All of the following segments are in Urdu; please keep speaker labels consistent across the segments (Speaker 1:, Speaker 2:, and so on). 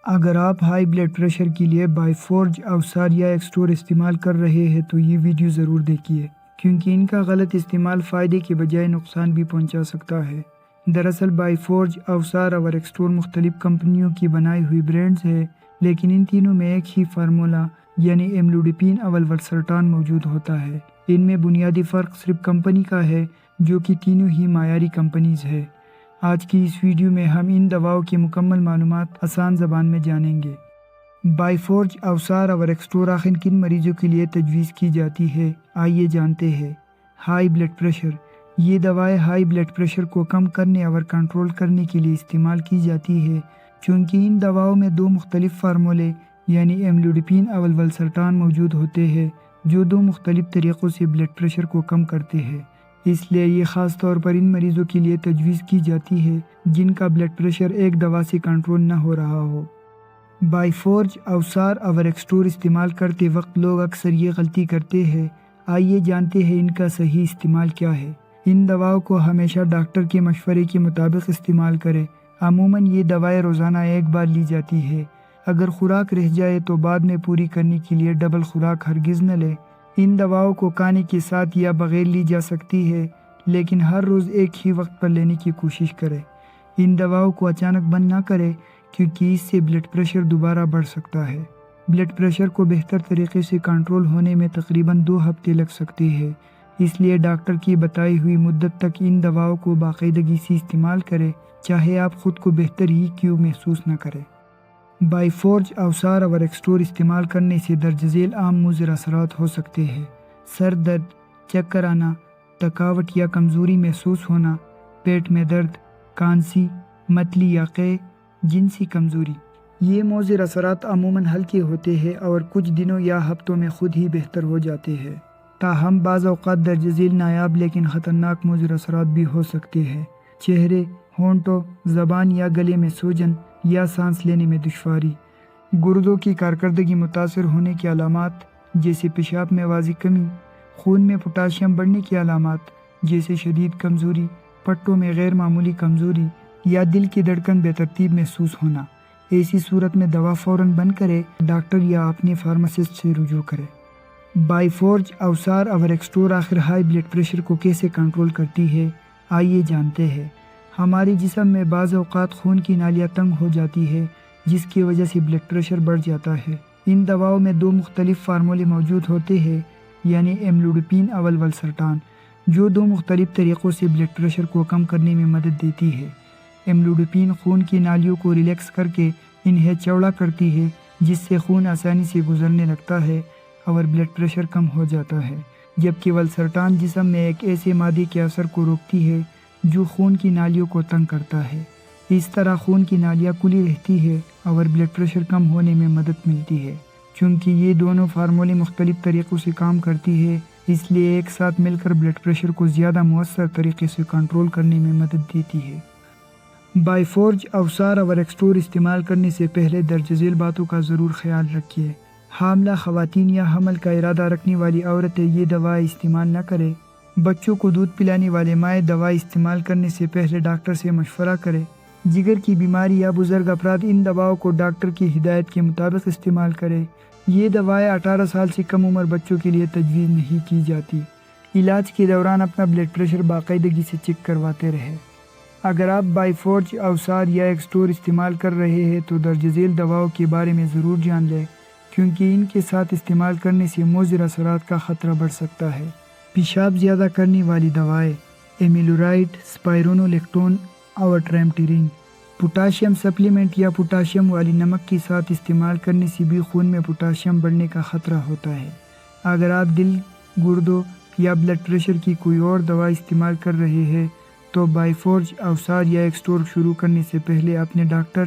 Speaker 1: اگر آپ ہائی بلڈ پریشر کے لیے بائیفورج اوسار یا ایکسٹور استعمال کر رہے ہیں تو یہ ویڈیو ضرور دیکھیے، کیونکہ ان کا غلط استعمال فائدے کے بجائے نقصان بھی پہنچا سکتا ہے۔ دراصل بائیفورج اوسار اور ایکسٹور مختلف کمپنیوں کی بنائی ہوئی برانڈز ہے، لیکن ان تینوں میں ایک ہی فارمولہ یعنی ایملوڈیپین اور والسرٹان موجود ہوتا ہے۔ ان میں بنیادی فرق صرف کمپنی کا ہے، جو کہ تینوں ہی معیاری کمپنیز ہے۔ آج کی اس ویڈیو میں ہم ان دواؤں کی مکمل معلومات آسان زبان میں جانیں گے۔ بائیفورج اوسار اور ایکسٹور آخر کن مریضوں کے لیے تجویز کی جاتی ہے، آئیے جانتے ہیں۔ ہائی بلڈ پریشر، یہ دوائیں ہائی بلڈ پریشر کو کم کرنے اور کنٹرول کرنے کے لیے استعمال کی جاتی ہے، چونکہ ان دواؤں میں دو مختلف فارمولے یعنی ایملوڈیپین اور والسرٹان موجود ہوتے ہیں، جو دو مختلف طریقوں سے بلڈ پریشر کو کم کرتے ہیں۔ اس لیے یہ خاص طور پر ان مریضوں کے لیے تجویز کی جاتی ہے جن کا بلڈ پریشر ایک دوا سے کنٹرول نہ ہو رہا ہو۔ بائیفورج اوسار اور ایکسٹور استعمال کرتے وقت لوگ اکثر یہ غلطی کرتے ہیں، آئیے جانتے ہیں ان کا صحیح استعمال کیا ہے۔ ان دواؤں کو ہمیشہ ڈاکٹر کے مشورے کے مطابق استعمال کریں۔ عموماً یہ دوائیں روزانہ ایک بار لی جاتی ہے۔ اگر خوراک رہ جائے تو بعد میں پوری کرنے کے لیے ڈبل خوراک ہرگز نہ لیں۔ ان دواؤں کو کھانے کے ساتھ یا بغیر لی جا سکتی ہے، لیکن ہر روز ایک ہی وقت پر لینے کی کوشش کریں۔ ان دواؤں کو اچانک بند نہ کریں، کیونکہ اس سے بلڈ پریشر دوبارہ بڑھ سکتا ہے۔ بلڈ پریشر کو بہتر طریقے سے کنٹرول ہونے میں تقریباً 2 ہفتے لگ سکتے ہیں، اس لیے ڈاکٹر کی بتائی ہوئی مدت تک ان دواؤں کو باقاعدگی سے استعمال کریں، چاہے آپ خود کو بہتر ہی کیوں محسوس نہ کریں۔ بائیفورج اوسار اور ایکسٹور استعمال کرنے سے درج ذیل عام مضر اثرات ہو سکتے ہیں: سر درد، چکر آنا، تھکاوٹ یا کمزوری محسوس ہونا، پیٹ میں درد، کھانسی، متلی یا قے، جنسی کمزوری۔ یہ مضر اثرات عموماً ہلکے ہوتے ہیں اور کچھ دنوں یا ہفتوں میں خود ہی بہتر ہو جاتے ہیں، تاہم بعض اوقات درج ذیل نایاب لیکن خطرناک مضر اثرات بھی ہو سکتے ہیں: چہرے، ہونٹوں، زبان یا گلے میں سوجن یا سانس لینے میں دشواری، گردوں کی کارکردگی متاثر ہونے کی علامات جیسے پیشاب میں واضح کمی، خون میں پوٹاشیم بڑھنے کی علامات جیسے شدید کمزوری، پٹوں میں غیر معمولی کمزوری یا دل کی دھڑکن بے ترتیب محسوس ہونا۔ ایسی صورت میں دوا فوراً بند کرے، ڈاکٹر یا اپنے فارماسسٹ سے رجوع کرے۔ بائیفورج اوسار اور ایکسٹور آخر ہائی بلڈ پریشر کو کیسے کنٹرول کرتی ہے، آئیے جانتے ہیں۔ ہمارے جسم میں بعض اوقات خون کی نالیاں تنگ ہو جاتی ہے، جس کی وجہ سے بلڈ پریشر بڑھ جاتا ہے۔ ان دواؤں میں 2 مختلف فارمولے موجود ہوتے ہیں، یعنی ایملوڈیپین اور والسرٹان، جو 2 مختلف طریقوں سے بلڈ پریشر کو کم کرنے میں مدد دیتی ہے۔ ایملوڈیپین خون کی نالیوں کو ریلیکس کر کے انہیں چوڑا کرتی ہے، جس سے خون آسانی سے گزرنے لگتا ہے اور بلڈ پریشر کم ہو جاتا ہے، جبکہ والسرٹان جسم میں ایک ایسے مادے کے اثر کو روکتی ہے جو خون کی نالیوں کو تنگ کرتا ہے۔ اس طرح خون کی نالیاں کھلی رہتی ہے اور بلڈ پریشر کم ہونے میں مدد ملتی ہے۔ چونکہ یہ دونوں فارمولے مختلف طریقوں سے کام کرتی ہے، اس لیے ایک ساتھ مل کر بلڈ پریشر کو زیادہ مؤثر طریقے سے کنٹرول کرنے میں مدد دیتی ہے۔ بائیفورج اوسار اور ایکسٹور استعمال کرنے سے پہلے درج ذیل باتوں کا ضرور خیال رکھیے۔ حاملہ خواتین یا حمل کا ارادہ رکھنے والی عورتیں یہ دوائیں استعمال نہ کریں۔ بچوں کو دودھ پلانے والے مائیں دوائیں استعمال کرنے سے پہلے ڈاکٹر سے مشورہ کریں۔ جگر کی بیماری یا بزرگ افراد ان دواؤں کو ڈاکٹر کی ہدایت کے مطابق استعمال کریں۔ یہ دوائیں 18 سال سے کم عمر بچوں کے لیے تجویز نہیں کی جاتی۔ علاج کے دوران اپنا بلڈ پریشر باقاعدگی سے چیک کرواتے رہیں۔ اگر آپ بائیفورج اوسار یا ایکسٹور استعمال کر رہے ہیں تو درج ذیل دواؤں کے بارے میں ضرور جان لیں، کیونکہ ان کے ساتھ استعمال کرنے سے مضر اثرات کا خطرہ بڑھ سکتا ہے۔ پیشاب زیادہ کرنے والی دوائیں: ایمیلورائڈ، اسپائرونولیکٹون اور ٹریمٹیرین۔ پوٹاشیم سپلیمنٹ یا پوٹاشیم والی نمک کے ساتھ استعمال کرنے سے بھی خون میں پوٹاشیم بڑھنے کا خطرہ ہوتا ہے۔ اگر آپ دل، گردوں یا بلڈ پریشر کی کوئی اور دوا استعمال کر رہے ہیں تو بائیفورج اوسار یا ایکسٹور شروع کرنے سے پہلے اپنے ڈاکٹر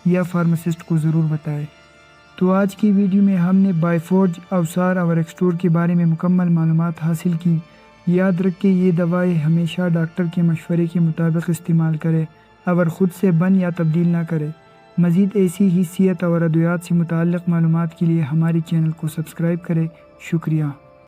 Speaker 1: یا فارماسسٹ کو ضرور بتائیں۔ تو آج کی ویڈیو میں ہم نے بائیفورج اوسار اور ایکسٹور کے بارے میں مکمل معلومات حاصل کی۔ یاد رکھیں، یہ دوائیں ہمیشہ ڈاکٹر کے مشورے کے مطابق استعمال کریں اور خود سے بند یا تبدیل نہ کریں۔ مزید ایسی ہی صحت اور ادویات سے متعلق معلومات کے لیے ہمارے چینل کو سبسکرائب کریں۔ شکریہ۔